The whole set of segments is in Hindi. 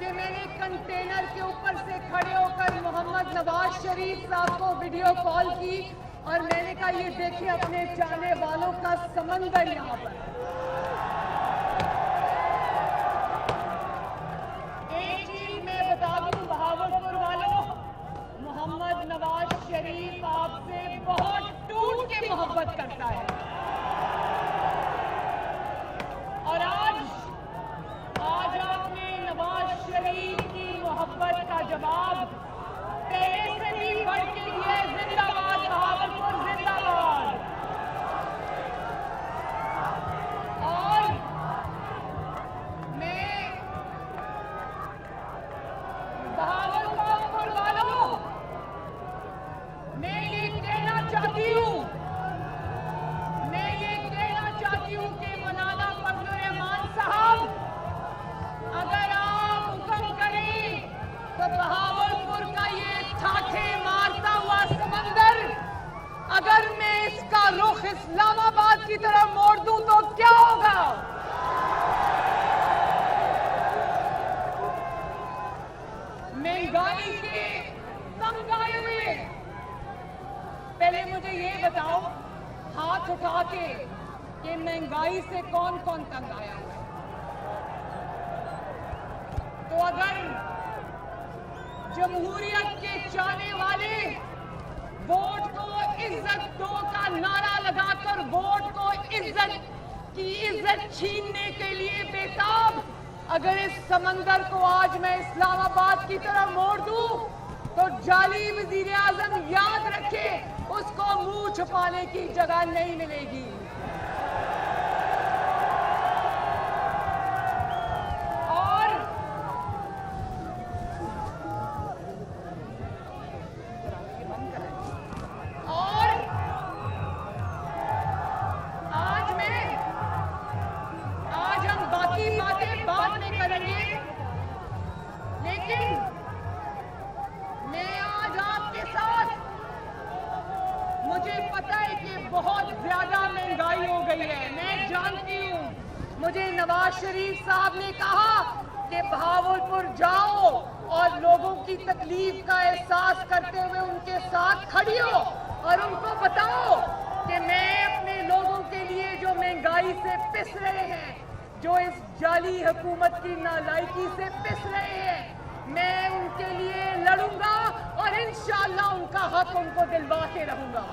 कि मैंने कंटेनर के ऊपर से खड़े होकर मोहम्मद नवाज शरीफ साहब को वीडियो कॉल की और मैंने कहा ये देखिए अपने चाहने वालों का समंदर यहाँ पर। एक चीज मैं बता दूं बहावलपुर वालों, मोहम्मद नवाज शरीफ आपसे बहुत टूट के मोहब्बत करता है और आज आपने नवाज शरीफ की मोहब्बत का जवाब पहले से भी बढ़ के दिया है। जिंदाबाद बहावलपुर, जिंदाबाद। और मैं बहावलपुर वालों, मैं ये कहना चाहती हूँ कि मौलाना फजल रहमान साहब, अगर आप हुक्म करें तो बहावलपुर का ये ठाठे मारता हुआ समंदर, अगर मैं इसका रुख इस्लामाबाद की तरफ मोड़ दूं तो क्या होगा? महंगाई के तंग आए हुए, पहले मुझे ये बताओ हाथ उठा के कि महंगाई से कौन कौन तंग आया हुआ है? तो अगर जमहूरियत के चाहने वाले वोट को इज्जत दो का नारा लगाकर वोट को इज्जत छीनने के लिए बेताब, अगर इस समंदर को आज मैं इस्लामाबाद की तरफ मोड़ दूं तो जाली वजीर आजम याद रखे, उसको मुंह छुपाने की जगह नहीं मिलेगी। मुझे नवाज शरीफ साहब ने कहा कि बहावलपुर जाओ और लोगों की तकलीफ का एहसास करते हुए उनके साथ खड़ी हो और उनको बताओ कि मैं अपने लोगों के लिए जो महंगाई से पिस रहे हैं, जो इस जाली हुकूमत की नालायकी से पिस रहे हैं, मैं उनके लिए लड़ूंगा और इंशाअल्लाह उनका हक उनको दिलवा के रहूंगा।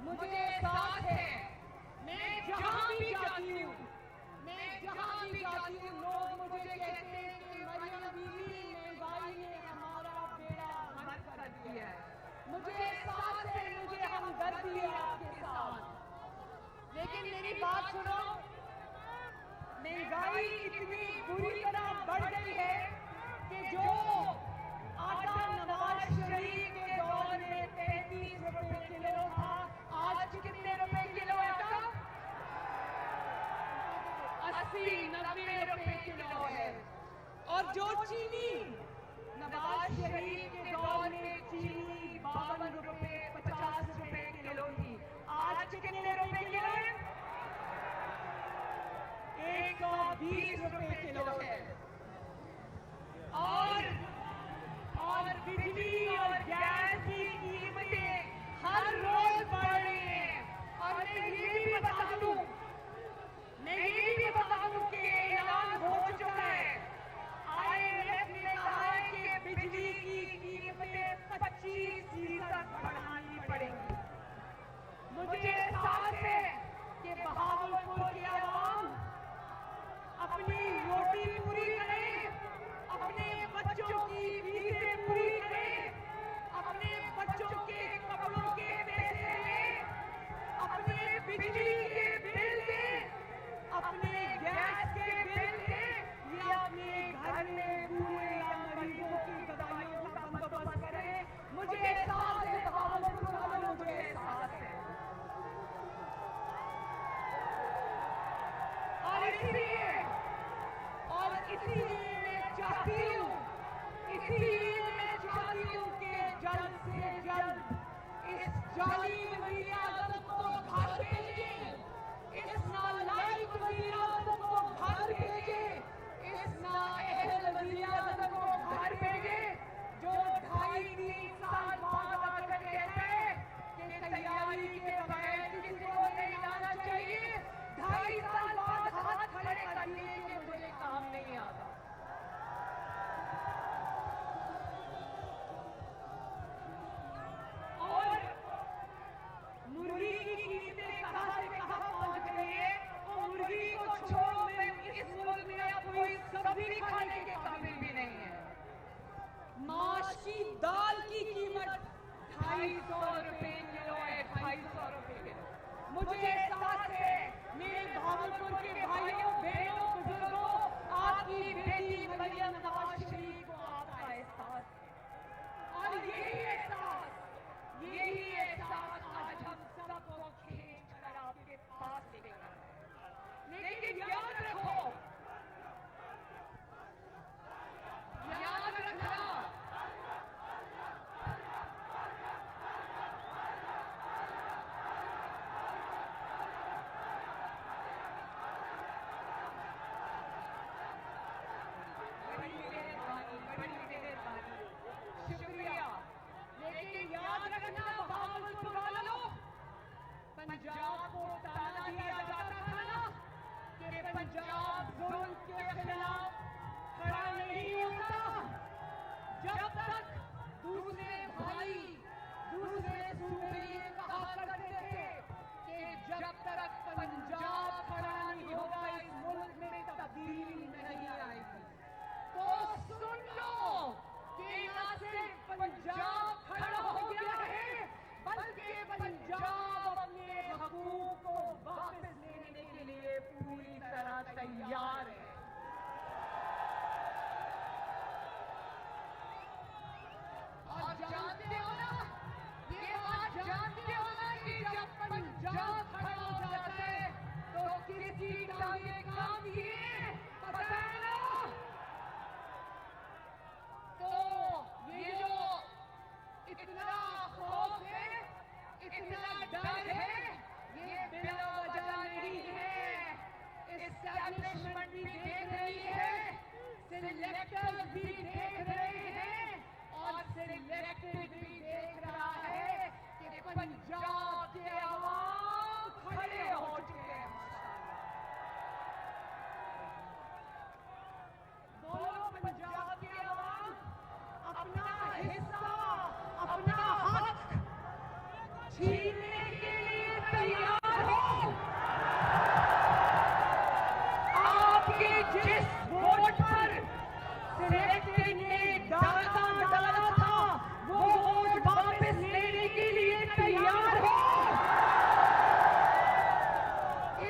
मुझे एहसास है, मैं जहां भी जाती हूँ, लोग मुझे कहते हैं कि मरियम बीवी, महंगाई ने हमारा बेड़ा गर्क कर दिया है। मुझे एहसास है, मुझे हमदर्दी है आपके साथ, लेकिन मेरी बात सुनो, 80-90 रुपए किलो है। और जो चीनी नवाज शरीफ के दौर में चीनी 52 रुपए 50 रुपए किलो थी, आज कितने रुपए किलो है? 120 रुपए किलो है। और बिजली और गैस की कीमतें हर रोज बढ़ रही हैं। और मैं ये भी बता दूं कि ऐलान हो चुका है, IMF ने कहा है कि बिजली की कीमतें 25% बढ़ानी पड़ेंगी। मुझे एहसास है कि बहावलपुर की आवाम अपनी रोटी पूरी करे, अपने बच्चों की फीसें पूरी करे, अपने बच्चों के कपड़ों के पैसे ले, अपने बिजली के बिल दे, अपने गैस के बिल दे, या अपने घर में पूरे मरीजों की दवाइयों का बंदोबस्त करे। मुझे एहसास है बहावलपुर वालों, मुझे एहसास है। और इसीलिए मैं चाहती हूँ कि जल्द से जल्द इस जालिम वज़ीर आज़म को घर भेजें, इस नालायक वज़ीर आज़म को घर भेजें, इस नाअहल वज़ीर आज़म को घर भेजें, जो 2.5-3 साल बाद आकर कहता है कि तैयारी के बगैर किसी को नहीं आना चाहिए। 2.5 साल बाद हाथ खड़े करने के मुझे काम नहीं आता। और मुर्गी की कीमतें कहां से कहां पहुंच गई है, वो मुर्गी को छोड़ो, मैं इस मुल्क में अब कोई सब्जी खाने के काबिल भी नहीं है। माश की दाल की कीमत 250 रुपए किलो है, 250 रुपए किलो। मुझे एहसास है मेरे भावलपुर के भाइयों बहनों बुजुर्गों, आपकी बेटी मरियम नवाज शरीफ को आपका एहसास है। और यही एहसास आज हम सबको खींच कर आपके पास लेकर आए। लेकिन याद रखना, शुक्रिया। लेकिन याद रखना बहावलपुर वालों, पंजाब को ताना दिया जाता था ना कि पंजाब जुल्म के खिलाफ खड़ा नहीं होता, जब तक दूसरे भाई दूसरे सूबे ये कहा करते थे कि जब तक पंजाब खड़ा नहीं होगा इस मुल्क में तब्दीली नहीं आएगी। तो सुन लो कि न सिर्फ पंजाब खड़ा हो गया है, बल्कि पंजाब अपने हकूक को वापस लेने के लिए पूरी तरह तैयार है। और जानते हो ना, ये बात जानते हो ना कि जब पंजाब खड़ा हो जाता है तो किसकी टांगें कांपती हैं, पता है ना? तो ये जो इतना खौफ है, इतना डर है, ये बिना वजह नहीं है। एस्टैब्लिशमेंट भी देख रही है, सिलेक्टर्स भी देख रहे हैं, और सिलेक्टेड भी देख रहा है कि पंजाब के अवाम खड़े हो चुके हैं। बोलो पंजाब के अवाम, अपना हिस्सा, अपना हक छीनने के लिए तैयार हो। आपके जिस वोट पर सिलेक्टेड ने डाका डाला था, वो वोट वापस लेने के लिए तैयार हो।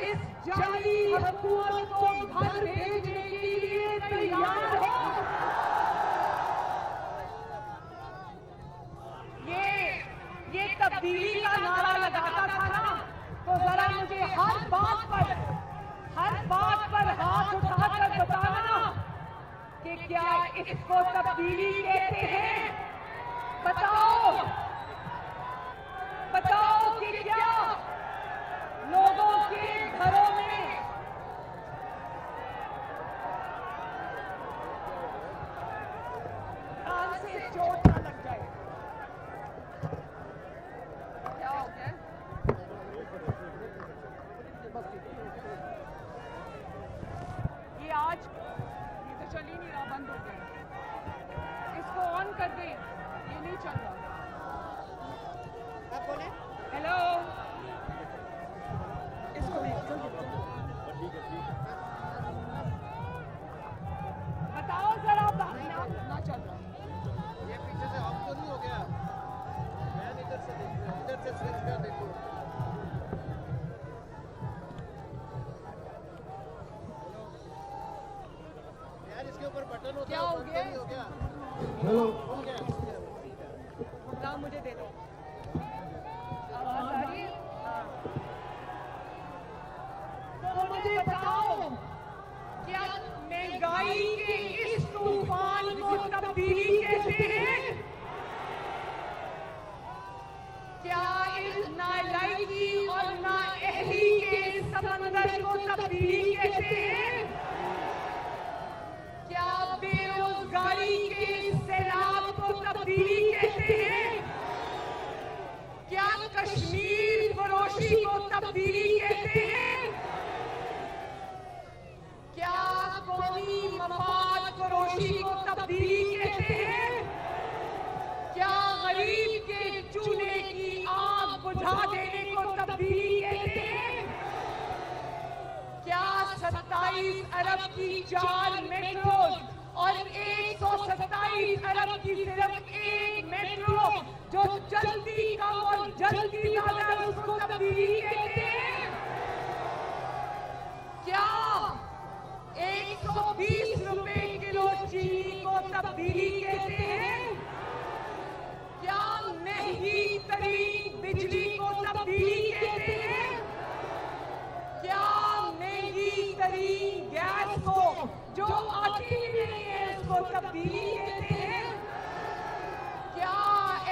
इस जाली हुकूमत को घर भेजने के लिए तैयार हो। ये तब्दीली का नारा लगाता था ना, तो जरा मुझे हर बात पर कि क्या इसको तब्दीली कहते हैं? बताओ, बताओ कि क्या लोगों के घरों में कान से चोट न लग जाए? क्या हो गया? ये तो चल ही नहीं रहा, बंद हो गया। इसको ऑन कर दे, ये नहीं चल रहा। आप बोले हेलो, इसको बताओ जरा, ना चल रहा। ये पीछे से ऑफ तो नहीं हो गया? मैं इधर से स्विच कर देखो। इसके ऊपर बटन होता है, क्या हो गया? हो गया? हेलो, हो गया। ना मुझे दे दो। आवाज आ रही है? हाँ। तो मुझे बताओ, क्या महंगाई के इस तूफान को तब्दीली कहते हैं? क्या इस नालायकी और नाअहली के समंदर को तब्दीली कहते हैं? क्या बेरोजगारी के सैलाब को तब्दीली कहते हैं? क्या कश्मीर फरोशी को तब्दीली कहते हैं? क्या कौमी मफाद फरोशी को तब्दीली कहते हैं? क्या गरीब के चूल्हे की आग बुझा देने को तब्दीली कहते हैं? क्या 27 अरब की 4 मेट्रो और 127 अरब की सिर्फ एक मेट्रो जो जल्दी कम और जल्दी ज्यादा, उसको तब्दीली कहते हैं? क्या 120 रुपए किलो चीनी को तब्दीली कहते हैं? क्या महंगी तरीन बिजली को तब्दीली कहते हैं? क्या महंगी तरीन गैस को जो आती नहीं है उसको तब्दीली कहते हैं? क्या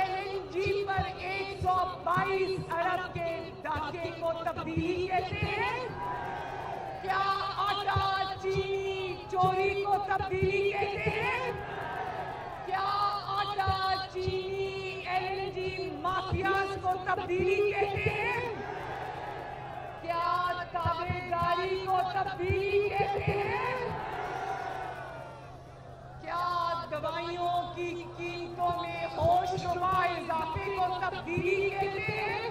LNG पर 122 अरब के डाके को तब्दीली कहते हैं? क्या आटा चीनी चोरी को तब्दीली कहते हैं? क्या आटा चीनी LNG माफियाज को तब्दीली कहते हैं? क्या ताबेदारी को तब्दीली कहते हैं? क्या दवाइयों की कीमतों में होशरुबा इजाफे को तब्दीली कहते हैं?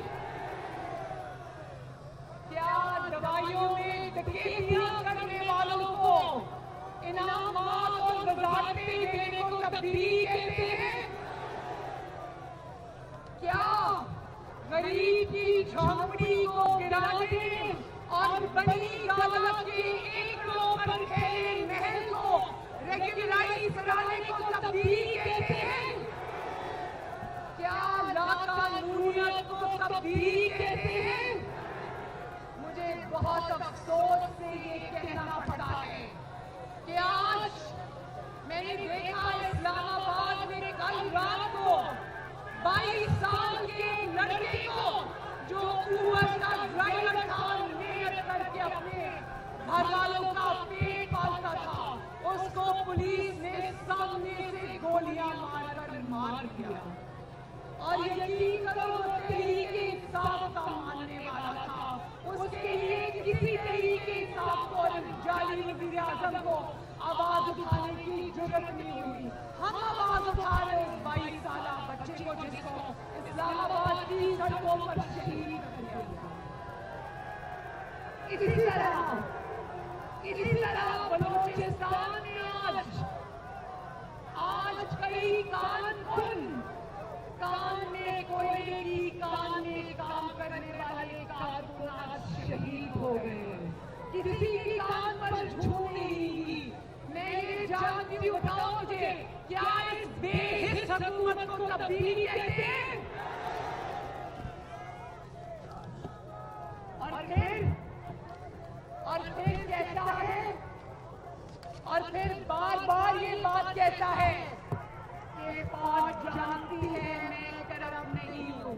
क्या दवाइयों में डकैतियां करने वालों को इनामात और वज़ारतें देने को तब्दीली कहते हैं? क्या गरीब की झोंपड़ी को गिराने और बनी गाला के एकड़ों पर फैले महल को रेगुलराइज कराने को तब्दीली कहते हैं? क्या लाकानूनियत को तब्दीली कहते हैं? मुझे बहुत अफसोस से ये कहना पड़ा है कि आज मैंने देखा इस्लामाबाद में कल रात को 22 साल के लड़के को जो ऊबर का ड्राइवर था, मेहनत करके अपने घर वालों का पेट पालता था, उसको पुलिस ने सामने से गोलियां मारकर मार दिया। और यकीन करो, तहरीके इंसाफ का मानने वाला था, उसके लिए किसी तहरीके इंसाफ को और जाली वज़ीर आज़म को आवाज उठाने की जरूरत नहीं हुई। हम आवाज उठा रहे उस 22 साल बच्चे को जिसको इस्लामाबाद की सड़कों पर शहीद कर दिया। इसी तरह बलूचिस्तान में आज कई कान में कोयले की कान में काम करने वाले कारकुन आज शहीद हो गए। किसी की कान पर झूठ नहीं। मैं ये जानती हूँ, बताओ मुझे, क्या इस बेहिस हुकूमत को तब्दीली कहते हैं? और फिर कहता है और फिर बार बार ये बात कहता है कि फौज जानती है मैं करप्ट नहीं हूँ।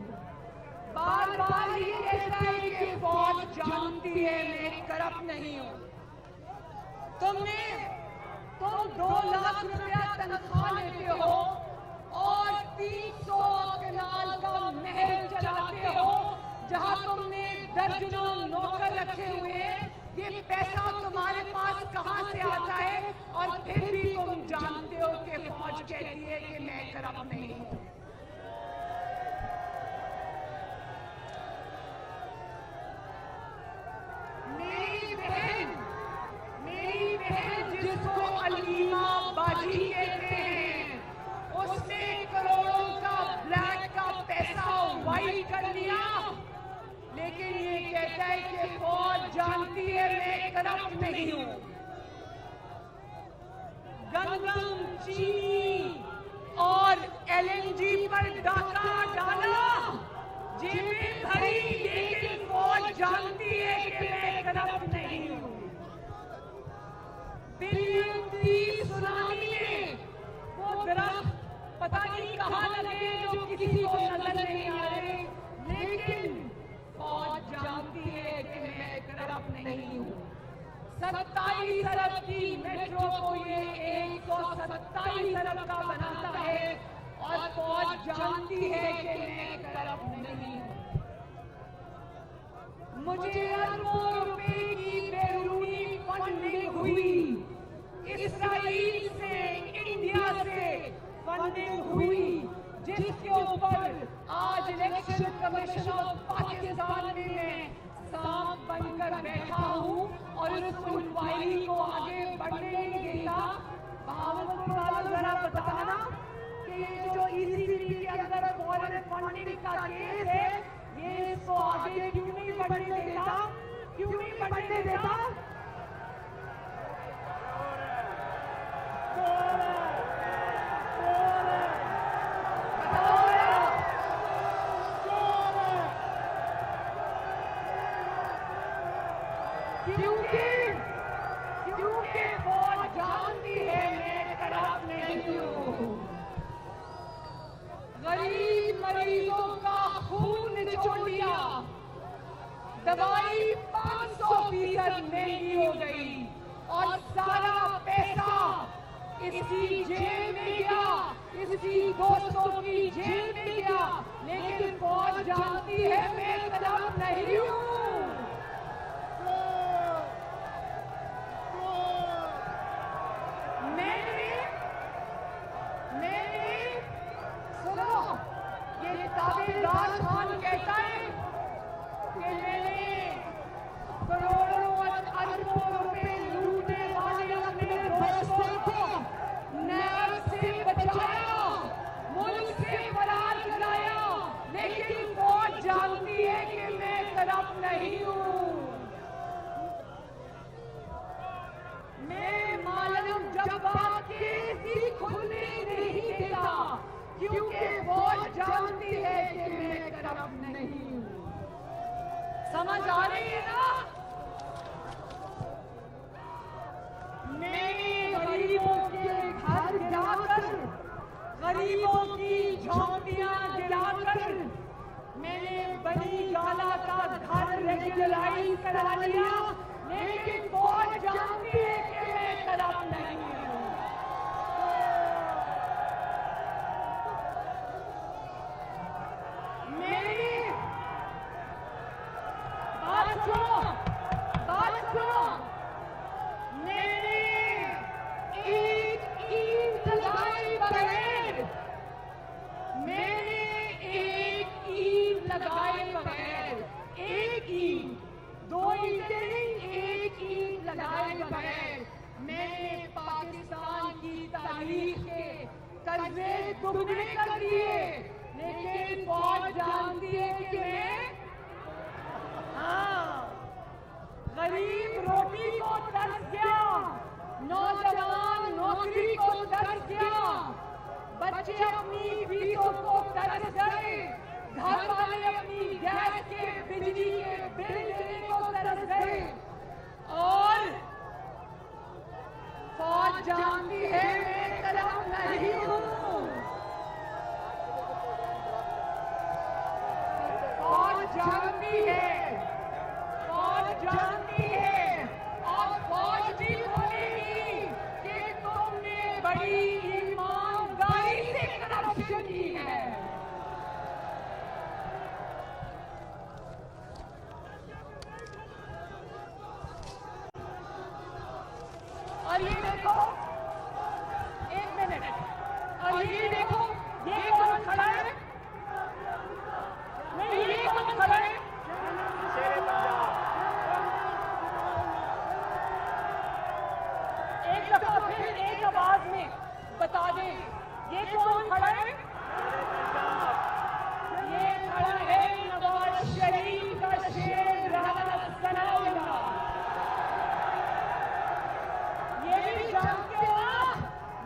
बार बार ये कहता है कि फौज जानती है मैं करप्ट नहीं हूँ। तुम 2 लाख रुपया तनख्वाह लेते हो और 300 कनाल का महल चलाते हो जहां तुमने दर्जनों नौकर रखे हुए हैं। ये पैसा तुम्हारे पास कहां से आता है और फिर भी तुम जानते हो कि फौज कहती है कि मैं करप्ट नहीं हूं। मेरी बहन जिसको अलीमा बाजी कहते हैं, उसने करोड़ों का ब्लैक का पैसा वाइट कर लिया, लेकिन ये कहता है कि फौज जानती है मैं करप्ट नहीं हूं। गंदम, चीनी और LNG पर डाका डाला, जेबें भरी, लेकिन फौज जानती है कि मैं करप्ट नहीं हूं। बिलियन की सुनामी में वो दरख्त पता नहीं कहां लगे जो किसी को नजर नहीं आ रहे, लेकिन फौज जानती है कि मैं करप्ट नहीं हूँ। 27 अरब की मेट्रो को ये 127 अरब का बनाता है और फौज जानती है कि मैं करप्ट नहीं हूँ। मुझे अरबों रुपए की बैरूनी फंडिंग हुई, इसराइल से, इंडिया से फंडिंग हुई, जिसके ऊपर आज इलेक्शन कमीशन ऑफ पाकिस्तान में मैं सांप बनकर बैठा हूं और उस इंक्वायरी को आगे बढ़ने नहीं देता। भावलपुर वालों जरा बताना कि ये जो ECB के अंदर फॉरेन फंडिंग का केस है, ये इसको आगे क्यों नहीं बढ़ने देता, क्यों नहीं बढ़ने देता? क्योंकि फौज जानती है मैं करप्ट नहीं हूँ। गरीब मरीजों का खून निचोड़ लिया, दवाई 500% महंगी हो गई और सारा पैसा इसी जेब में गया, इसी दोस्तों की जेब में गया, लेकिन फौज जानती है मैं करप्ट नहीं हूँ। सुनो, ये ताबेदार खान कहता है कि मैंने करोड़ों अरबों रुपए लूटने वाले अपने दोस्तों को नैब से बचाया, मुल्क से फरार कराया, लेकिन फौज जानती है कि मैं करप्ट नहीं हूँ। मैं मालूम जब्बार की खुलने नहीं देता, क्योंकि फौज जानती है कि मैं करप्ट नहीं हूँ। समझ आ रही है ना? मैंने गरीबों के घर गिराकर, गरीबों की झोंपड़ियां गिराकर, मैंने बड़ी गाला का घर रेगुलराइज करा लिया, लेकिन फौज जानती है कि मैं करप्ट नहीं हूँ। बात सुनो, मैंने एक ईंट लगाए बगैर, एक ईंट, 2 ईंटें नहीं, एक ईंट लगाए बगैर मैंने पाकिस्तान की तारीख के कर्जे दुगने कर दिए, लेकिन फौज जानती है कि मैं गरीब रोटी को तरस गया, नौजवान नौकरी को तरस गया, बच्चे अपनी फीसों को तरस गए, घर वाले अपनी गैस के, बिजली के बिल देने को तरस गए, और फौज फौज जानती है मैं तरफ नहीं हूँ। फौज जानती है, फौज जानती है और फौज भी बोलेगी कि तुमने बड़ी ईमानदारी से करप्शन की है। और ये देखो, एक मिनट, और ये देखो, ये कौन खड़ा है? नहीं, ये कौन खड़ा है? एक दफा फिर एक आवाज में बता दें, ये कौन खड़ा है? ये खड़ा है नवाज शरीफ का शेर राना सनाउल्लाह। ये भी जानते हो आप,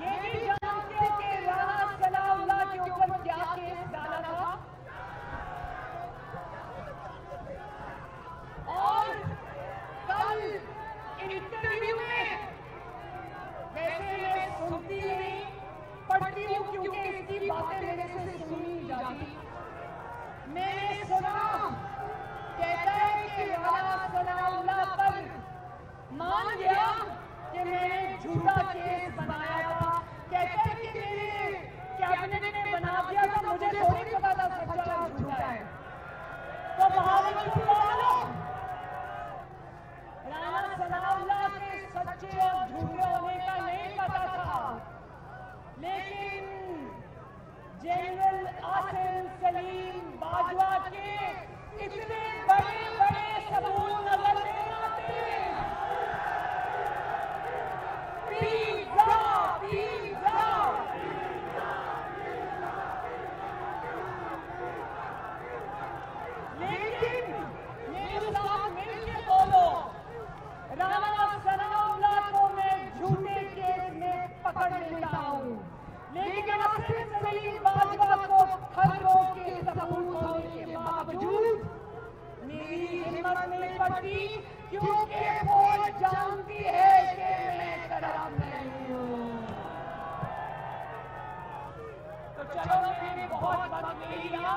ये भी जानते हो कि राना सनाउल्लाह के ऊपर क्या केस डाला था? और कल इंटरव्यू में, वैसे मैं सुनती नहीं पढ़ती हूँ क्योंकि इसकी बातें मेरे से सुनी नहीं जाती, मैंने सुना कहता है कि राना सनाउल्लाह पर मान गया कि मैंने झूठा केस बनाया था। कहता है कि मेरे कैबिनेट ने बना दिया था, मुझे थोड़ी पता था सच्चा और झूठा है। तो बहावलपुर वालों, राना सनाउल्लाह के सच्चे और झूठे होने का नहीं पता था, लेकिन जनरल आसिम सलीम बाजवा के इतने बड़े बड़े सबूत नजर नहीं आते। पिज़्ज़ा, पिज़्ज़ा, लेकिन मेरे साथ मिलकर बोलो, राना सनाउल्लाह को मैं झूठे केस में पकड़ लेता हूँ, लेकिन आसिम सलीम बाजवा को खबरों के सबूत होने के बावजूद मेरी हिम्मत नहीं पड़ती, क्योंकि फौज जानती है कि मैं तरफ नहीं हूँ। तो चलो, मैंने बहुत वक्त ले लिया,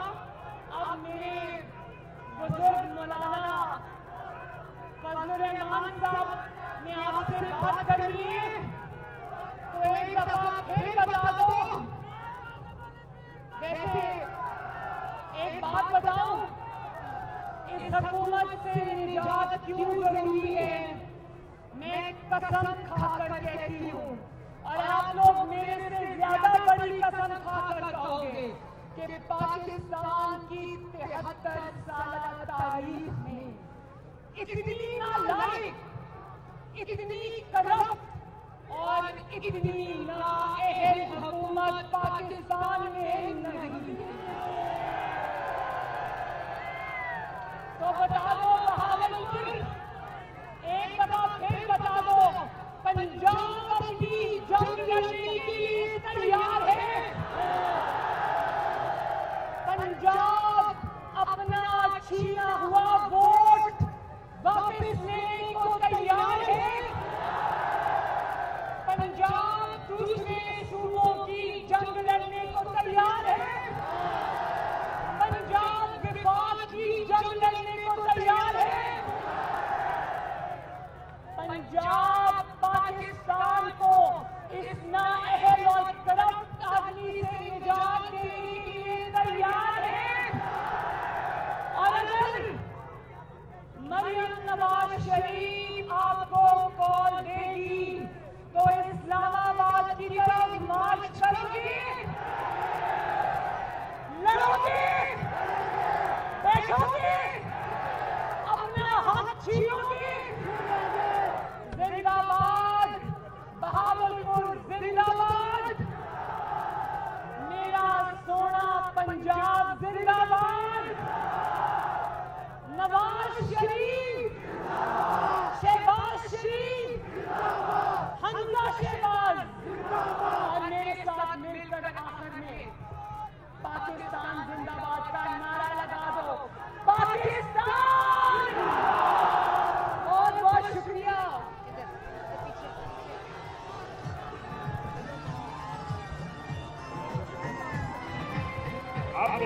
अब मेरे बुजुर्ग मौलाना फजलुर रहमान साहब ने आपसे बात करनी है, तो एक दफा फिर बता दो। वैसे एक बात बताऊं, इस हुकूमत से निजात क्यों जरूरी है, मैं कसम खाकर कहती हूँ, और आप लोग मेरे से ज्यादा बड़ी कसम खाकर कहोगे कि पाकिस्तान की 73 साल तारीख में इतनी नालायक, इतनी करप्ट और इतनी नाअहल हुकूमत पाकिस्तान में नहीं। तो बता दो बहावलपुर, एक दफा फिर बता दो, पंजाब अपनी जंग लड़ने के लिए तैयार है? पंजाब अपना छीना हुआ वोट वापस लेने को तैयार है? पंजाब दूसरे सूबों की जंग लड़ने को तैयार है? पंजाब विवाद की जंग लड़ने को तैयार है? पंजाब पाकिस्तान को इस नाअहल और करप्ट आदमी से निजात देने के लिए तैयार है? और अगर मरियम नवाज शरीफ आपको कॉल देगी तो इस्लामाबाद की तरफ मार्च करोगे, लड़ोगे, बैठोगे, अपना हक छीनोगे? जिंदाबाद बहावलपुर, जिंदाबाद मेरा सोना पंजाब, जिंदाबाद नवाज शरीफ, शहबाज शरीफ,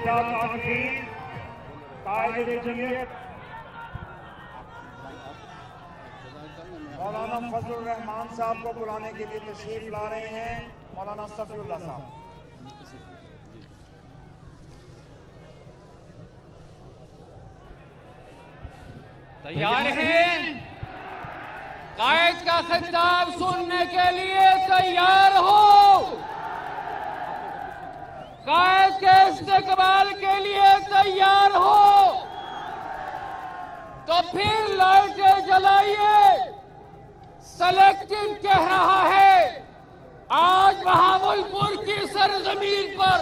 खुदा ताकीर कायदे जमीयत मौलाना फजलुर रहमान साहब को बुलाने के लिए तशरीफ ला रहे हैं। मौलाना सफीउल्लाह साहब। तैयार हैं? कायद का खिताब सुनने के लिए तैयार हो? कायद के इस्तेकबाल के लिए तैयार हो? तो फिर लाइटें जलाइए। सेलेक्टेड कह रहा है, आज बहावलपुर की सरजमीन पर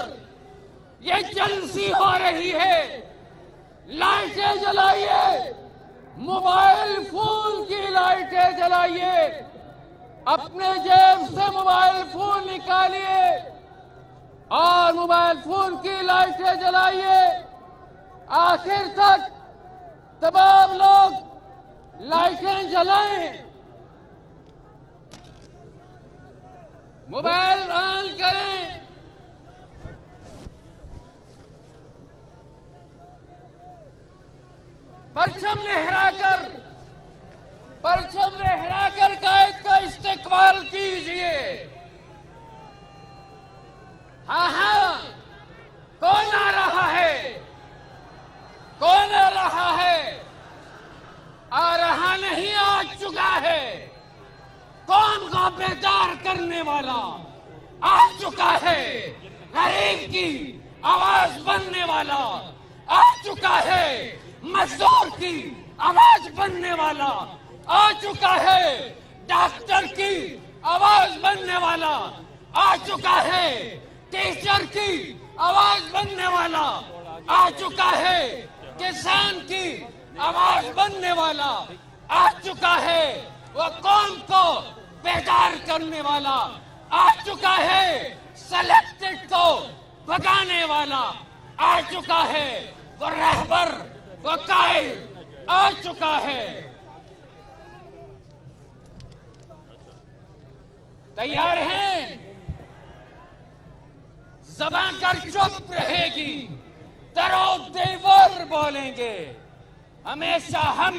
ये जलसी हो रही है। लाइटें जलाइए, मोबाइल फोन की लाइटें जलाइए, अपने जेब से मोबाइल फोन निकालिए और मोबाइल फोन की लाइटें जलाइए। आखिर तक तमाम लोग लाइटें जलाएं, मोबाइल ऑन करें। परचम लहराकर कायद का इस्तेकबाल कीजिए। हाँ, कौन आ रहा है? कौन आ रहा है? आ रहा नहीं, आ चुका है। कौन को बेदार करने वाला आ चुका है। गरीब की आवाज बनने वाला आ चुका है। मजदूर की आवाज बनने वाला आ चुका है। डॉक्टर की आवाज बनने वाला आ चुका है। टीचर की आवाज बनने वाला आ चुका है। किसान की आवाज बनने वाला आ चुका है। वो कौम को बेदार करने वाला आ चुका है। सेलेक्टेड को भगाने वाला आ चुका है। वो रहबर, वो कायद आ चुका है। तैयार हैं? ज़बान कर चुप रहेगी, दरो देवर बोलेंगे। हमेशा हम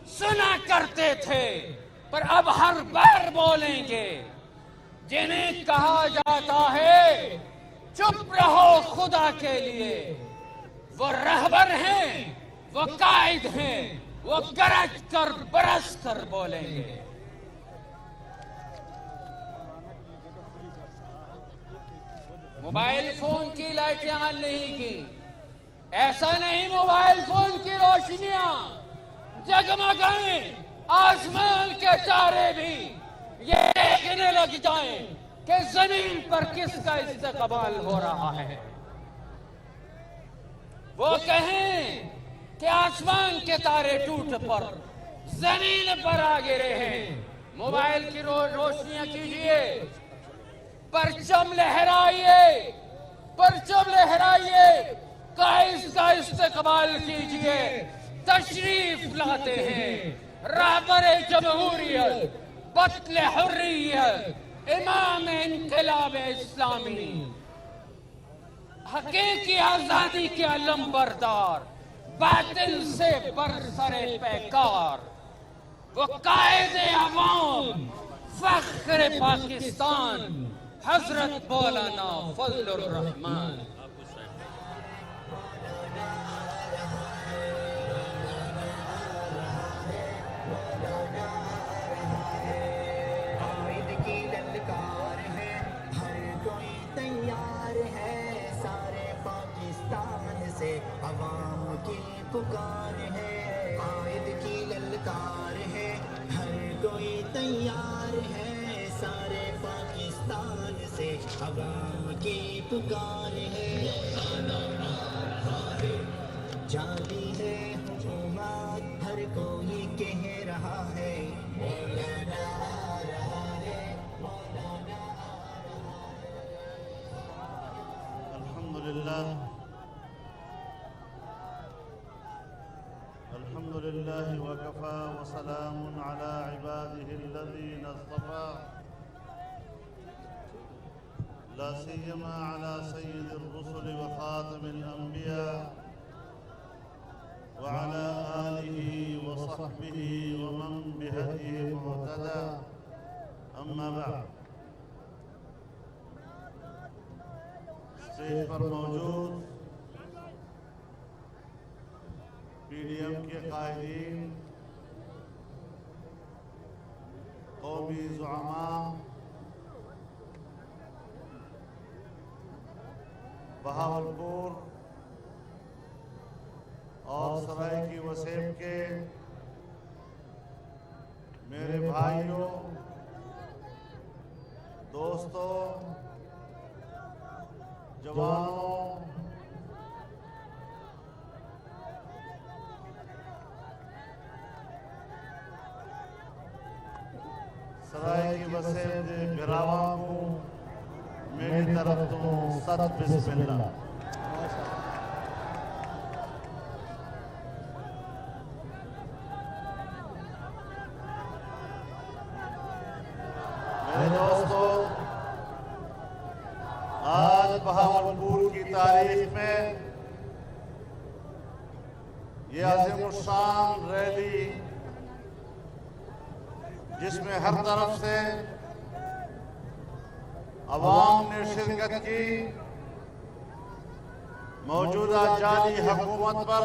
सुना करते थे, पर अब हर बार बोलेंगे। जिन्हें कहा जाता है चुप रहो खुदा के लिए, वो रहबर हैं, वो कायद हैं, वो गरज कर बरस कर बोलेंगे। मोबाइल फोन की लाइटें ऑन नहीं की। ऐसा नहीं मोबाइल फोन की रोशनियां जगमगाएं, आसमान के तारे भी ये देखने लग जाएं कि जमीन पर किसका इस्तेकबाल हो रहा है। वो कहें कि आसमान के तारे टूट पर जमीन पर आ गिरे हैं। मोबाइल की रोशनियां कीजिए, परचम लहराइए, परचम लहराइए, कायद का इस्तेकबाल कीजिए। तशरीफ लाते हैं रहबर जमहूरियत, बत्ल हुर्रियत, इमाम इनकलाब इस्लामी, हकीकी आजादी के अलंबरदार, बातिल से बरसरे पैकार, वो कायदे अवाम, फख्र पाकिस्तान, हजरत मौलाना फजलुर रहमान। अवाम की पुकार है, कायद की ललकार है, हर कोई तैयार है। सारे पाकिस्तान से अवाम की पुकार है। जाती है हुकूमत, हर कोई कह रहा है मौलाना आ रहा है, मौलाना आ रहा है। अल्हम्दुलिल्लाह, अल्हम्दुलिल्लाह वकफ़ा वसलामुन अला इबादिहिल्लज़ीना इस्तफ़ा। ला सियमा अला सय्यिदिर रुसुल व खातमिल अंबिया व अला आलिहि व सहबिहि व मन बिहदिहि मुहतदा अम्मा बाद। स्टेज पर मौजूद पीडीएम के कायदीन, कौमी ज़ुआमा, बहावलपुर और सरायकी वसेम के मेरे भाइयों, दोस्तों, जवानों, सरायकी वसेम दे गिरावा को मेरी तरफ तो सत बिस्मिल्लाह। मेरे दोस्तों, आज बहावलपुर की तारीख में ये अज़ीमुश्शान रैली, जिसमें हर तरफ से अवाम ने शिरकत की, मौजूदा जाली हुकूमत पर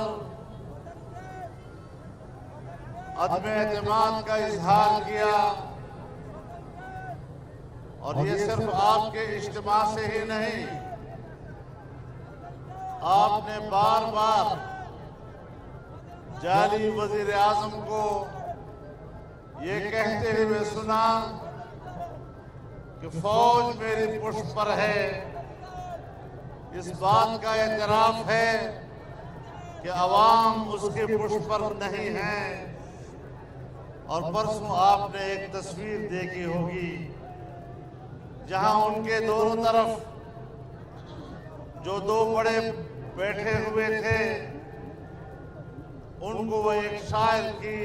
अदम एतमाद का इजहार किया। और ये सिर्फ आपके इज्तिमा से ही नहीं, आपने बार बार जाली वजीर आजम को ये कहते हुए सुना कि फौज मेरी पुष्ट पर है। इस बात का एतराफ है कि अवाम उसके पुष्ट पर नहीं है। और परसों आपने एक तस्वीर देखी होगी जहां उनके दोनों तरफ जो दो बड़े बैठे हुए थे, उनको वो एक शायर की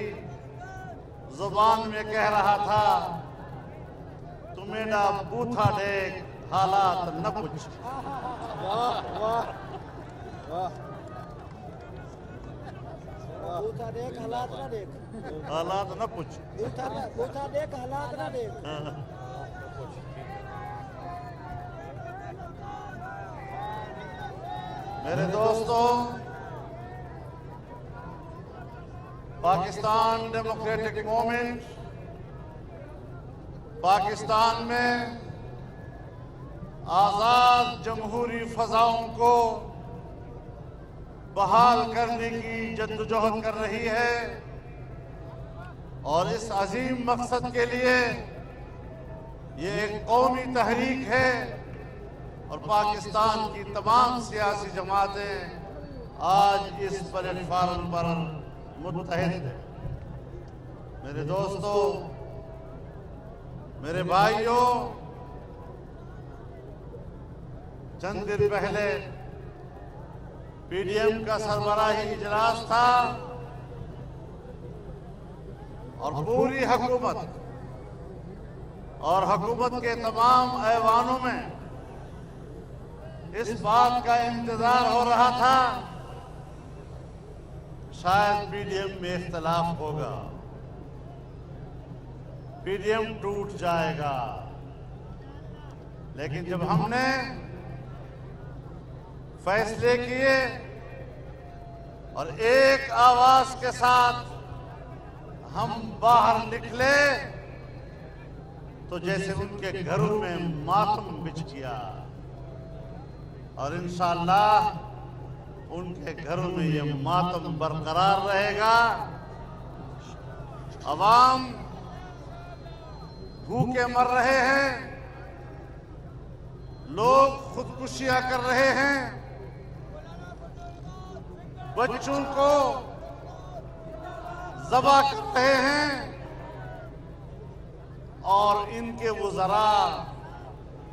जुबान में कह रहा था, तुम्हें ना बूथा देख हालात न पूछ। बूथा देख हालात ना देख, हालात न पूछ। बूथा देख हालात ना देख। मेरे दोस्तों, पाकिस्तान डेमोक्रेटिक मूवमेंट पाकिस्तान में आजाद जमहूरी फजाओं को बहाल करने की जद्दोजहद कर रही है। और इस अजीम मकसद के लिए ये एक कौमी तहरीक है और पाकिस्तान की तमाम सियासी जमातें आज इस प्लेटफार्म पर मुत्तहिद है। मेरे दोस्तों, मेरे भाइयों, चंद दिन पहले पीडीएम का सरबराही इजलास था और पूरी हुकूमत और हुकूमत के तमाम ऐवानों में इस बात का इंतजार हो रहा था शायद पीडीएम में इख्तलाफ होगा, पीडीएम टूट जाएगा। लेकिन जब हमने फैसले किए और एक आवाज के साथ हम बाहर निकले तो जैसे उनके घरों में मातम बिछ गया। और इंशाअल्लाह उनके घरों में ये मातम बरकरार रहेगा। अवाम भूखे मर रहे हैं, लोग खुदकुशियां कर रहे हैं, बच्चों को ज़बह कर रहे हैं और इनके वज़रा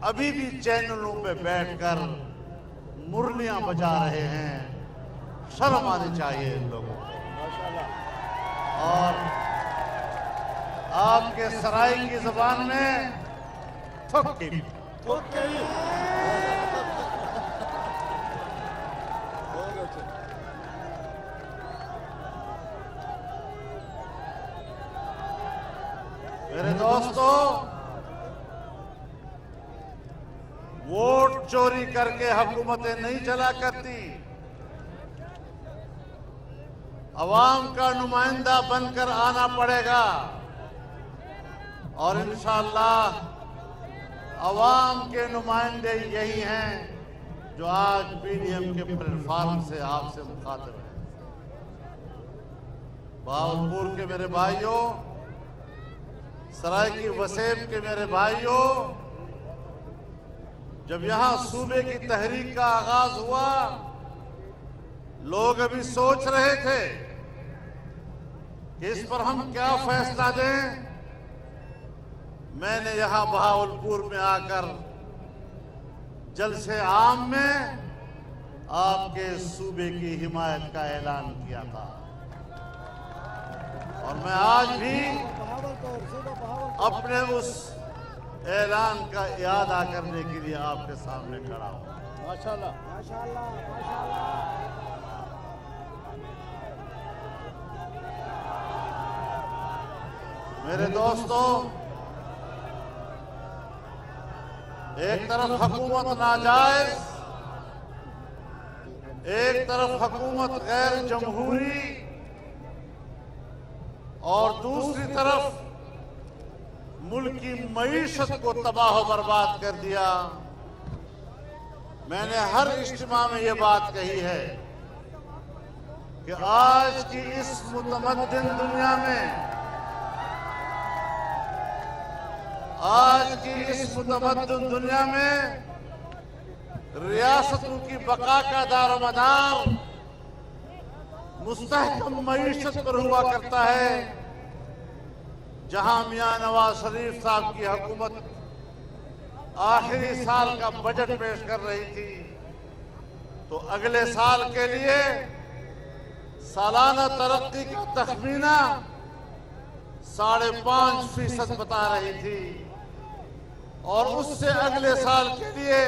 अभी भी चैनलों पे बैठकर मुरलियां बजा रहे हैं। शर्म आनी चाहिए इन लोगों को। और आपके सराय की ज़बान में थुक्की ओके मेरे दोस्तों, वोट चोरी करके हुकूमतें नहीं चला करती। अवाम का नुमाइंदा बनकर आना पड़ेगा और इंशाअल्लाह अवाम के नुमाइंदे यही हैं जो आज पीडीएम के प्लेटफॉर्म से आपसे मुखातिब हैं। बहावलपुर के मेरे भाइयों, सरायकी वसेब के मेरे भाइयों, जब यहां सूबे की तहरीक का आगाज हुआ, लोग अभी सोच रहे थे कि इस पर हम क्या फैसला दें। मैंने यहां बहावलपुर में आकर जलसे आम में आपके सूबे की हिमायत का ऐलान किया था और मैं आज भी अपने उस ऐलान का इयादा करने के लिए आपके सामने खड़ा हूं। माशाल्लाह माशाल्लाह माशाल्लाह। मेरे दोस्तों, एक तरफ हुकूमत नाजायज, एक तरफ हुकूमत गैर जमहूरी और दूसरी तरफ मुल्क की मईशत को तबाह बर्बाद कर दिया। मैंने हर इज्तिमा में ये बात कही है कि आज की इस मुतमद्दिन दुनिया में, आज की इस मुतमद्दिन दुनिया में रियासतों की बका का दारोमदार मुस्तहकम मईशत पर हुआ करता है। जहां मियां नवाज शरीफ साहब की हुकूमत आखिरी साल का बजट पेश कर रही थी तो अगले साल के लिए सालाना तरक्की का तखमीना 5.5% बता रही थी और उससे अगले साल के लिए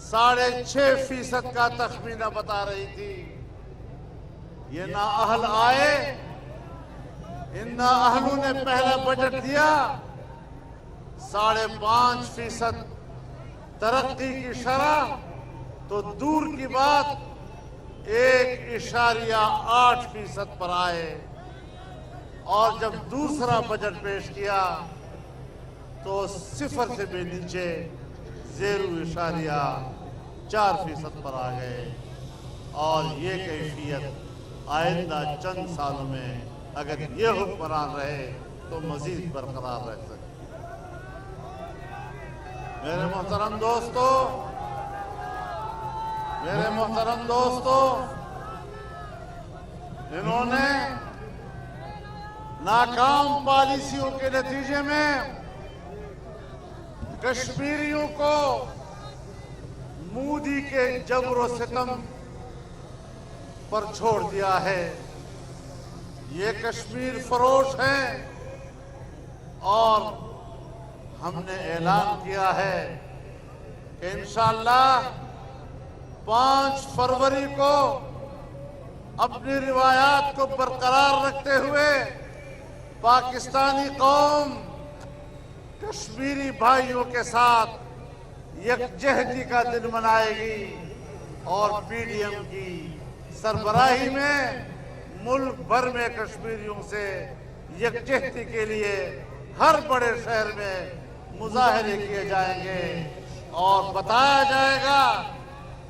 6.5% का तखमीना बता रही थी। ये नाअहल आए, इन नाअहलों ने पहला बजट दिया 5.5% तरक्की की शरह, तो दूर की बात 1.8% पर आए और जब दूसरा बजट पेश किया तो 0 से भी नीचे 0.4% पर आ गए। और ये कैफियत आइंदा चंद सालों में अगर ये हुक्मरान रहे तो मजीद बरकरार रह सके। मेरे मोहतरम दोस्तों, मेरे मोहतरम दोस्तों, इन्होंने नाकाम पॉलिसियों के नतीजे में कश्मीरियों को मोदी के जबर और सितम पर छोड़ दिया है। ये कश्मीर फरोश हैं और हमने ऐलान किया है कि इंशाअल्लाह 5 फरवरी को अपनी रिवायात को बरकरार रखते हुए पाकिस्तानी कौम कश्मीरी भाइयों के साथ यकजहती का दिन मनाएगी और पीडीएम की सरबराही में मुल्क भर में कश्मीरियों से यकजहती के लिए हर बड़े शहर में मुजाहरे किए जाएंगे और बताया जाएगा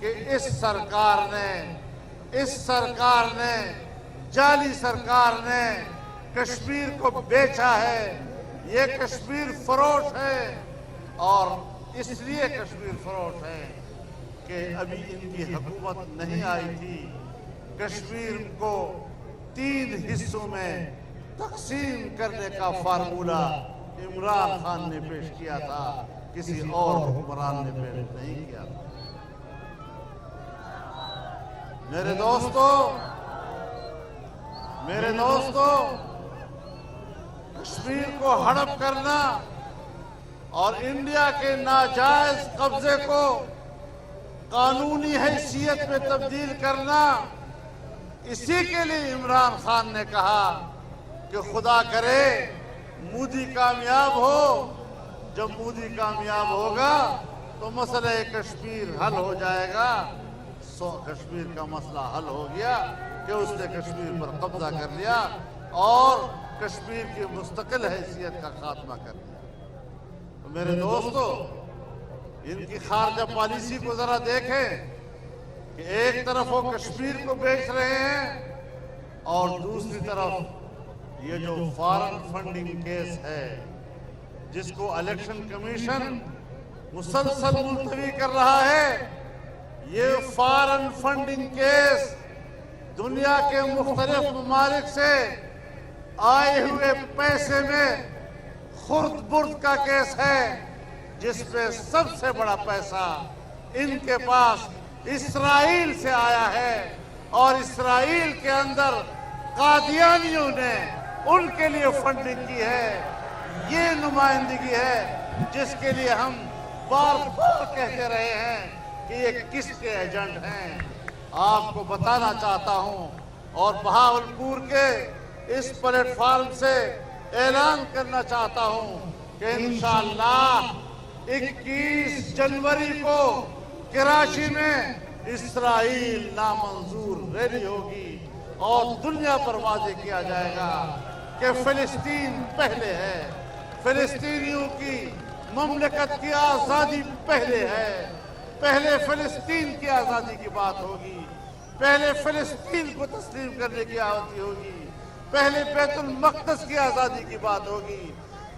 कि इस सरकार ने जाली सरकार ने कश्मीर को बेचा है, ये कश्मीर फरोश है। और इसलिए कश्मीर फरोश है कि अभी इनकी हुकूमत नहीं आई थी। कश्मीर को 3 हिस्सों में तकसीम करने का फार्मूला इमरान खान ने पेश किया था, किसी और हुक्मरान ने पेश नहीं किया था। मेरे दोस्तों, कश्मीर को हड़प करना और इंडिया के नाजायज कब्जे को कानूनी हैसियत में तब्दील करना, इसी के लिए इमरान खान ने कहा कि खुदा करे मोदी कामयाब हो। जब मोदी कामयाब होगा तो मसला कश्मीर हल हो जाएगा। कश्मीर का मसला हल हो गया कि उसने कश्मीर पर कब्जा कर लिया और कश्मीर की मुस्तकिल हैसियत का खात्मा कर दिया। तो मेरे दोस्तों, इनकी खारजा पॉलिसी को जरा देखें कि एक तरफ वो कश्मीर को बेच रहे हैं और दूसरी तरफ ये जो फॉरेन फंडिंग केस है, जिसको इलेक्शन कमीशन मुसलसल मुलतवी कर रहा है, ये फॉरेन फंडिंग केस दुनिया के मुख्तलिफ ममालिक से आए हुए पैसे में खुर्द बुर्द का केस है, जिसपे सबसे बड़ा पैसा इनके पास इस्राइल से आया है और इस्राइल के अंदर कादियानियों ने उनके लिए फंडिंग की है। ये नुमाइंदगी है जिसके लिए हम बार बार कहते रहे हैं कि ये किसके एजेंट हैं। आपको बताना चाहता हूं और बहावलपुर के इस प्लेटफॉर्म से ऐलान करना चाहता हूं कि इंशाअल्लाह 21 जनवरी को कराची में इस्राइल नामंजूर रैली होगी और दुनिया पर वादे किया जाएगा कि फिलिस्तीन पहले है, फिलिस्तीनियों की ममलकत की आज़ादी पहले है। पहले फिलिस्तीन की आज़ादी की बात होगी, पहले फिलिस्तीन को तस्लीम करने की आवाज़ होगी, पहले बैतुल मक़दस की आज़ादी की बात होगी,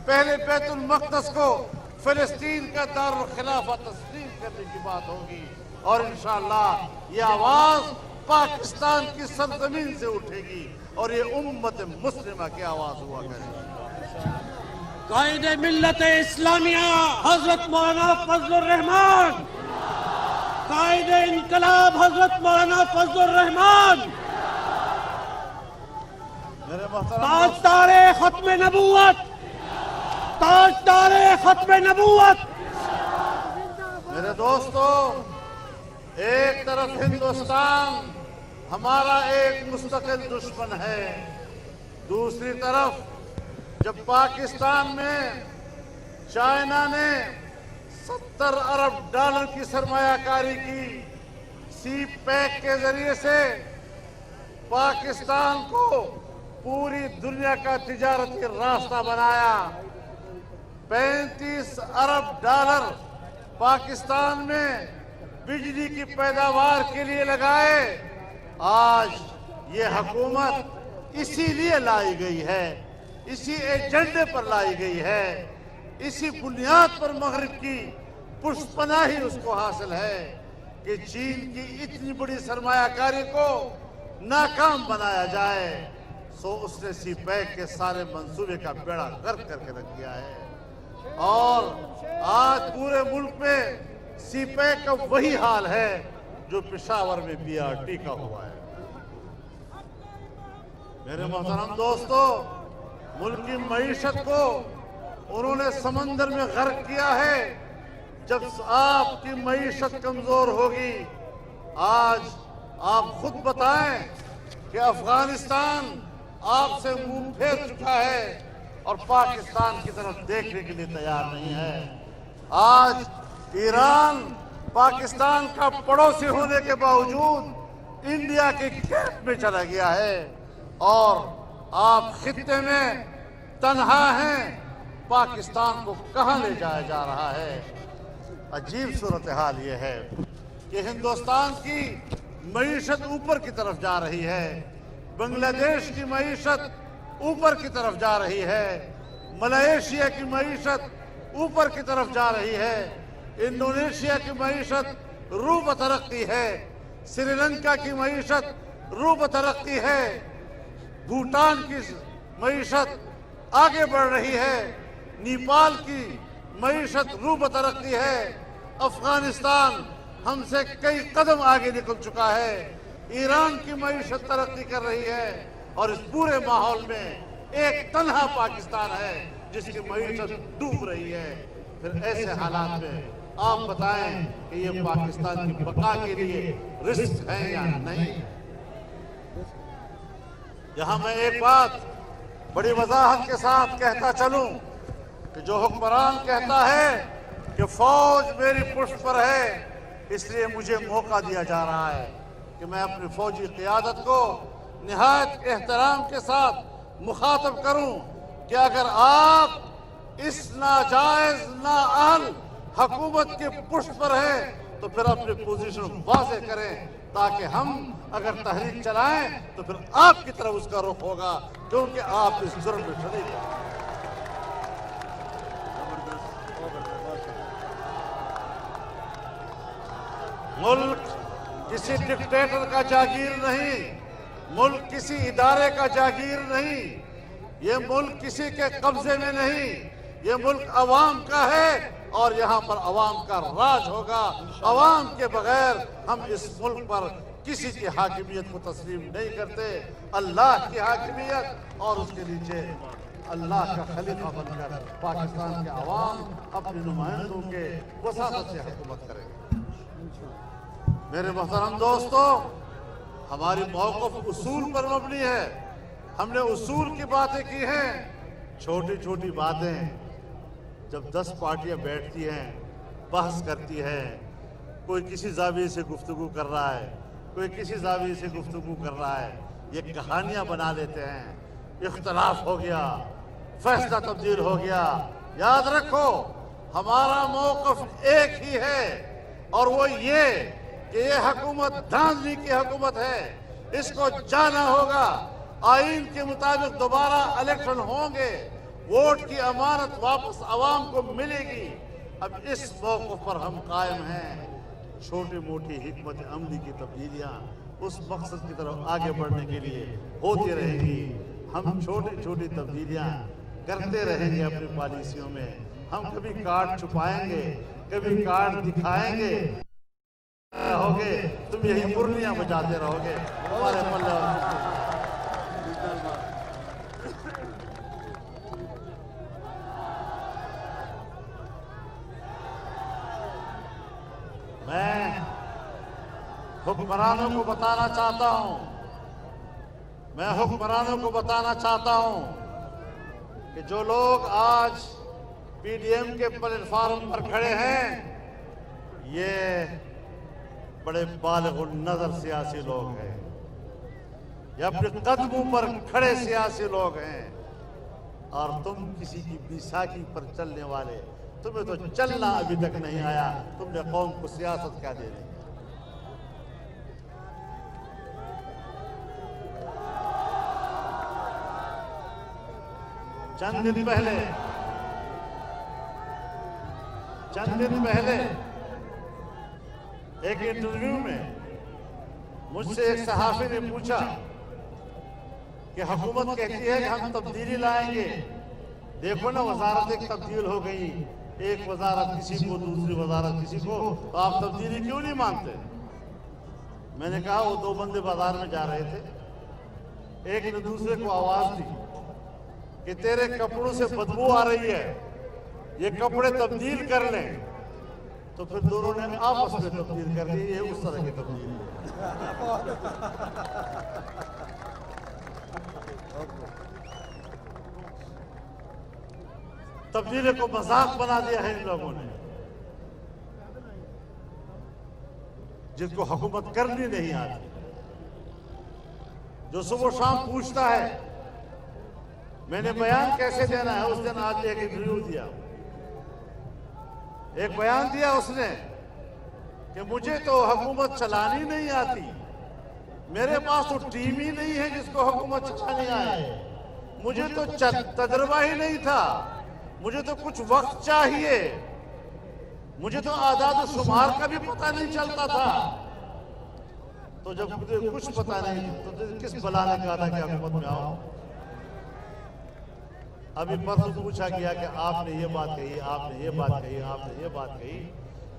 पहले बैतुल मक़दस को फिलिस्तीन का दारुल खिलाफा तस्लीम करने की बात होगी और इंशाअल्लाह ये आवाज़ पाकिस्तान की सरजमीन से उठेगी और ये उम्मत मुस्लिमा की आवाज़ हुआ करेगी। कायदे मिल्लत इस्लामिया हजरत मौलाना फजलुर रहमान, कायदे इनकलाब हजरत मौलाना फजलुर रहमान, ताजदारे खत्म नबूवत, ताजदारे खत्म नबूवत। मेरे दोस्तों, एक तरफ हिंदुस्तान हमारा एक मुस्तकिल दुश्मन है, दूसरी तरफ जब पाकिस्तान में चाइना ने 70 अरब डॉलर की सरमायाकारी की, सी पैक के जरिए से पाकिस्तान को पूरी दुनिया का तिजारती रास्ता बनाया, 35 अरब डॉलर पाकिस्तान में बिजली की पैदावार के लिए लगाए। आज ये हुकूमत इसीलिए लाई गई है, इसी एजेंडे पर लाई गई है, इसी बुनियाद पर मगरिब की पुष्पनाही उसको हासिल है कि चीन की इतनी बड़ी सरमायाकारी को नाकाम बनाया जाए। सो उसने सी पैक के सारे मंसूबे का बेड़ा गर्क करके रख दिया है और आज पूरे मुल्क में सी पैक का वही हाल है जो पेशावर में BRT का हुआ है। मेरे मोहतरम दोस्तों, मुल्क की मईशत को उन्होंने समंदर में गर्क किया है। जब आपकी मईशत कमजोर होगी, आज आप खुद बताएं कि अफगानिस्तान आपसे मुंह फेर चुका है और पाकिस्तान की तरफ देखने के लिए तैयार नहीं है। आज ईरान पाकिस्तान का पड़ोसी होने के बावजूद इंडिया के कैंप में चला गया है और आप खित्ते में तन्हा हैं। पाकिस्तान को कहां ले जाया जा रहा है? अजीब सूरत हाल ये है कि हिंदुस्तान की मईशत ऊपर की तरफ जा रही है, बांग्लादेश की मईशत ऊपर की तरफ जा रही है, मलेशिया की मईशत ऊपर की तरफ जा रही है, इंडोनेशिया की मईशत रूब तरक्की है, श्रीलंका की मईशत रूब तरक्की है, भूटान की मईशत आगे बढ़ रही है, नेपाल की मईशत रूब तरक्की है, अफगानिस्तान हमसे कई कदम आगे निकल चुका है, ईरान की मईशत तरक्की कर रही है और इस पूरे माहौल में एक तन्हा पाकिस्तान है जिसकी मईशत डूब रही है। फिर ऐसे हालात में आप बताएं कि ये पाकिस्तान की बका के लिए रिस्क है या नहीं। यहां मैं एक बात बड़ी वजाहत के साथ कहता चलूं कि जो हुक्मरान कहता है कि फौज मेरी पुष्ट पर है, इसलिए मुझे मौका दिया जा रहा है कि मैं अपनी फौजी क़ियादत को निहायत एहतराम के साथ मुखातब करूं कि अगर आप इस नाजायज नाअहल हुकूमत के पुष्ट पर है तो फिर अपनी पोजीशन वाज़ेह करें, ताकि हम अगर तहरीक चलाएं तो फिर आपकी तरफ उसका रुख होगा, क्योंकि आप इस जुर्म में शरीक हैं। मुल्क किसी डिक्टेटर का जागीर नहीं, मुल्क किसी इदारे का जागीर नहीं, ये मुल्क किसी के कब्जे में नहीं, ये मुल्क अवाम का है और यहाँ पर अवाम का राज होगा। अवाम के बगैर हम इस मुल्क पर किसी की हाकिमियत को तस्लीम नहीं करते। अल्लाह की हाकिमियत और उसके नीचे अल्लाह का खलीफा बनकर पाकिस्तान के अवाम अपने नुमाइंदों के वसात से हुकूमत करेंगे। मेरे मोहतरम दोस्तों, हमारी मौक़िफ़ उसूल पर मबनी है। हमने उसूल की बातें की हैं। छोटी छोटी बातें जब 10 पार्टियां बैठती हैं, बहस करती हैं, कोई किसी ज़ाविये से गुफ्तगू कर रहा है, कोई किसी ज़ाविये से गुफ्तगू कर रहा है, ये कहानियां बना लेते हैं। इख्तलाफ हो गया, फैसला तब्दील हो गया। याद रखो, हमारा मौक़िफ़ एक ही है और वो ये कि ये हुकूमत धांधली की हुकूमत है, इसको जाना होगा। आईन के मुताबिक दोबारा इलेक्शन होंगे, वोट की अमानत वापस अवाम को मिलेगी। अब इस मौक़िफ़ पर हम कायम हैं। छोटी मोटी हिकमत अमली की तब्दीलियाँ उस मकसद की तरफ आगे बढ़ने के लिए होती रहेंगी। हम छोटी छोटी तब्दीलियाँ करते रहेंगे अपनी पॉलिसियों में। हम कभी कार्ड छुपाएंगे, कभी कार्ड दिखाएंगे, रहोगे तुम यही मुरलियाँ बजाते रहोगे हमारे पल्ले। मैं हुक्मरानों को बताना चाहता हूं, मैं हुक्मरानों को बताना चाहता हूं कि जो लोग आज पीडीएम के प्लेटफार्म पर खड़े हैं, ये बड़े बालिग़ुन नज़र सियासी लोग हैं। ये अपने कदमों पर खड़े सियासी लोग हैं और तुम किसी की बैसाखी पर चलने वाले, तुम्हें तो चलना अभी तक नहीं आया, तुमने कौम को सियासत क्या दे दी। चंद दिन पहले एक इंटरव्यू में मुझसे एक सहाफ़ी ने पूछा कि हुकूमत कहती है कि हम तब्दीली लाएंगे, देखो ना वजारतें तब्दील हो गई, एक वजारत किसी को, दूसरी वजारत किसी को, तो आप तब्दीली क्यों नहीं मानते। मैंने कहा वो 2 बंदे बाजार में जा रहे थे, एक ने दूसरे को आवाज दी कि तेरे कपड़ों से बदबू आ रही है, ये कपड़े तब्दील कर लें। तो फिर दोनों ने आपस में तब्दील कर ली। ये उस तरह की तब्दील है। तब्दीली को मजाक बना दिया है इन लोगों ने, जिसको हुकूमत करनी नहीं आती, जो सुबह शाम पूछता है मैंने बयान कैसे देना है। उस दिन आज एक इंटरव्यू दिया, एक बयान दिया उसने कि मुझे तो हुकूमत चलानी नहीं आती, मेरे पास तो टीम ही नहीं है जिसको हुकूमत चलानी आए, मुझे तो तजर्बा ही नहीं था, मुझे तो कुछ वक्त चाहिए, मुझे तो आदाद शुमार का भी पता नहीं चलता था। तो जब मुझे कुछ पता नहीं तो किस बला ने कहा था कि हुकूमत में आओ। अभी परसों पूछा गया कि आपने ये बात कही, आपने ये बात कही, आपने ये बात कही,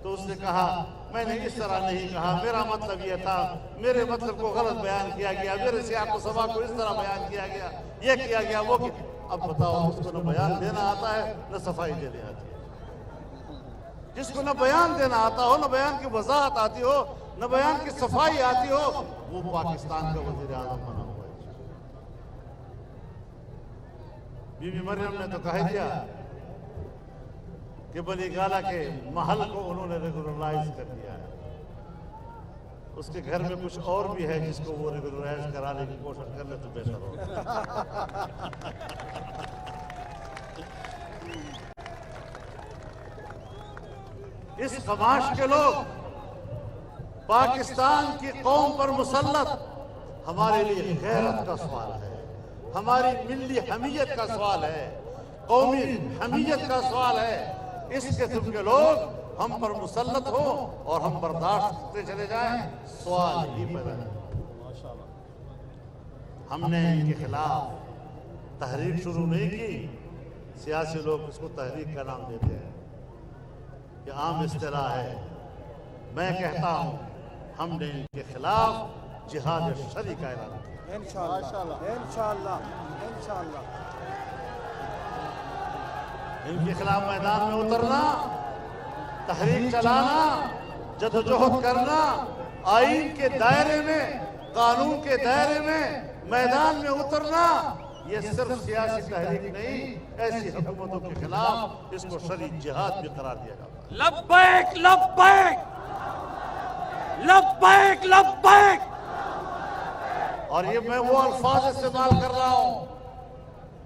तो उसने कहा मैंने इस तरह नहीं कहा, मेरा मतलब ये था, मेरे मतलब को गलत बयान किया गया, मेरे सियाक़ो सभा को इस तरह बयान किया गया, ये किया गया, वो किया। अब बताओ, उसको न बयान देना आता है न सफाई देनी आती है। जिसको न बयान देना आता हो, न बयान की वजाहत आती हो, न बयान की सफाई आती हो, वो पाकिस्तान का वजीर आजम बना हुआ है। बीबी मरियम ने तो कह दिया कि बनी गाला के महल को उन्होंने रेगुलराइज कर दिया है। उसके घर में कुछ और भी है जिसको वो रेगुलराइज कराने की कोशिश कर ले तो बेहतर होगा। इस खमाश के लोग पाकिस्तान की कौम पर मुसल्लत हमारे लिए गैरत का सवाल है, हमारी मिल्ली हमीयत का सवाल है, कौमी हमीयत का सवाल है। इस किस्म के लोग हम पर मुसल्लत हो और हम बर्दाश्त करते चले जाएं, सवाल ही पैदा है। हमने इनके खिलाफ तहरीक शुरू नहीं की। सियासी लोग इसको तहरीक का नाम देते हैं, ये आम इस्तिलाह है। मैं कहता हूं हमने इनके खिलाफ जिहाद शरी का ऐलान किया। इंशाअल्लाह इंशाअल्लाह इंशाअल्लाह इनके खिलाफ मैदान में उतरना, तहरीक चलाना, जदोजहद करना, आईन के दायरे में, कानून के दायरे में मैदान में उतरना, ये सिर्फ सियासी तहरीक नहीं, ऐसी हुकूमतों के खिलाफ इसको शरी जिहाद भी करार दिया जाता है। लब्बैक लब्बैक लब्बैक लब्बैक। और ये मैं वो अल्फाज इस्तेमाल कर रहा हूं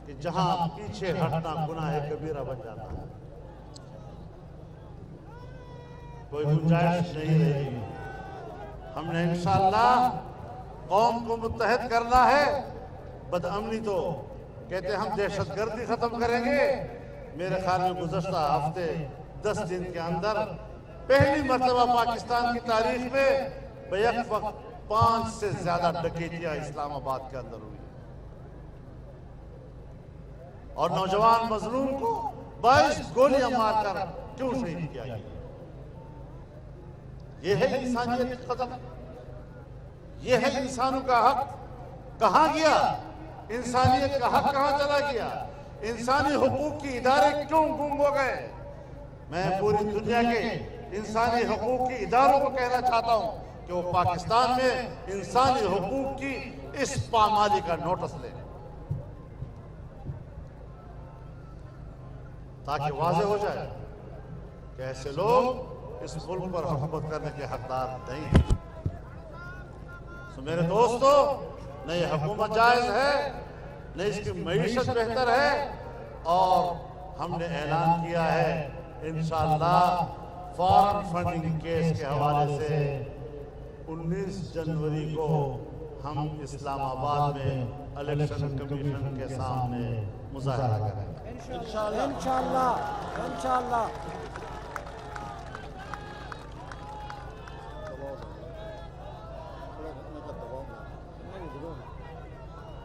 कि जहां पीछे हटना गुनाह कबीरा बन जाता है, कोई गुंजाइश नहीं रहेगी। हमने इंशाअल्लाह कौम को मुत्तहद करना है। बदअमनी तो कहते हम दहशतगर्दी खत्म करेंगे। मेरे ख्याल में गुज़श्ता हफ्ते 10 दिन के अंदर पहली मर्तबा पाकिस्तान की तारीख में बैक वक्त 5 से ज्यादा डकैतियां इस्लामाबाद के अंदर हुई और नौजवान मजलूम को 22 गोलियां मारकर क्यों शहीद किया गया। यह है इंसानियत की कदर, यह है इंसानों का हक कहां गया, इंसानियत का हक कहां चला गया, इंसानी हुकूक की इदारे क्यों गुम हो गए। मैं पूरी दुनिया के इंसानी हुकूक की इदारों को कहना चाहता हूं कि वो पाकिस्तान में इंसानी हुकूक की इस पामाली का नोटिस ले, ताकि वाज़ेह हो जाए कि ऐसे लोग इस मुल्क पर हुकूमत करने के हकदार नहीं हैं। तो मेरे दोस्तों, न ये हुकूमत जायज है, न इसकी मईशत बेहतर है। और हमने ऐलान किया है इंशाअल्लाह फॉरेन फंडिंग केस के हवाले से 19 जनवरी को हम इस्लामाबाद में इलेक्शन कमीशन के सामने मुजाहरा करेंगे। इंशाअल्लाह इंशाअल्लाह इंशाअल्लाह।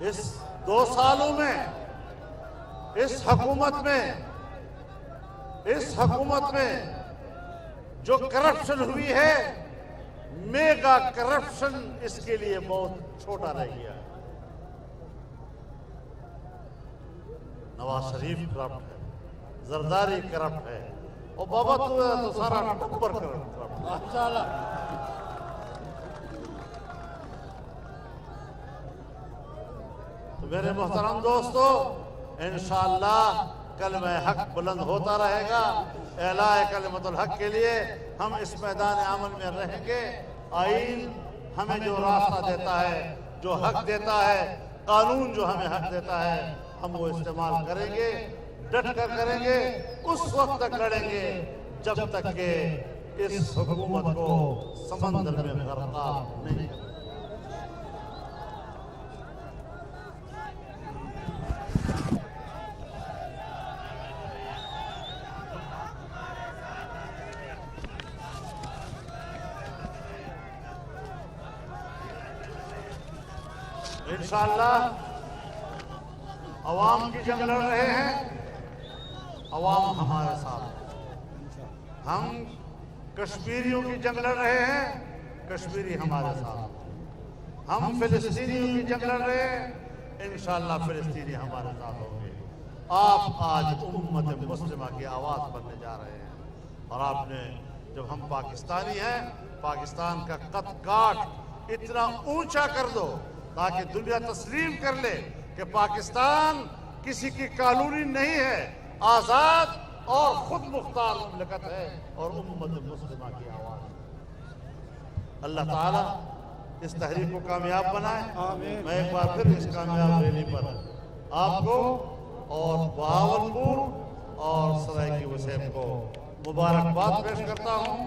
इस 2 सालों में इस हुकूमत में जो करप्शन हुई है, मेगा करप्शन इसके लिए बहुत छोटा रह गया है। नवाज शरीफ करप्ट है, जरदारी करप्ट है, और बाबा तो सारा टब्बर करप्ट है। तो मेरे मोहतरम दोस्तों, इंशाअल्लाह कलमे हक बुलंद होता रहेगा। एलाए कलमतुल हक के लिए हम इस मैदान अमल में रहेंगे। आईन हमें जो रास्ता देता है, जो हक देता है, कानून जो हमें हक देता है, हम वो इस्तेमाल करेंगे, डट कर करेंगे। उस वक्त तक लड़ेंगे जब तक के इस हुकूमत को समंदर में गरक़ार नहीं करें। इंशाअल्लाह अवाम की जंग लड़ रहे हैं, अवाम हमारे साथ। हम कश्मीरियों की जंग लड़ रहे हैं, कश्मीरी हमारे साथ। हम फिलिस्तीनियों की जंग लड़ रहे हैं, इंशाअल्लाह फिलिस्तीनी हमारे साथ होंगे। आप आज उम्मत मुस्लिमा की आवाज बनने जा रहे हैं। और आपने, जब हम पाकिस्तानी हैं, पाकिस्तान का कद काठ इतना ऊंचा कर दो ताकि दुनिया तस्लीम कर ले कि पाकिस्तान किसी की कानूनी नहीं है, आजाद और खुद मुख्तार मुमलकत है और उम्मत मुस्लिमा की आवाज। अल्लाह ताला इस तहरीक को कामयाब बनाए। मैं एक बार फिर इस कामयाब रैली पर आपको और बहावलपुर और सरायकी वसैब को मुबारकबाद पेश करता हूँ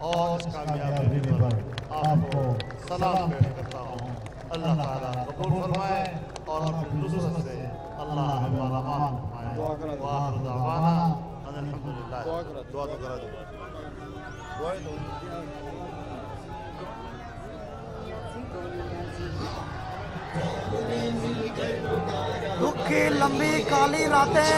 और इस कामयाब रैली पर आपको सलाम पेश करता हूँ। अल्लाह ताला कबूल फरमाए और अपनी नुसरत से अल्लाह हमें मालामाल फरमाए। व आखिर दावाना अल्हम्दुलिल्लाह। दुआ तो करा दो। दुख की लंबी काली रातें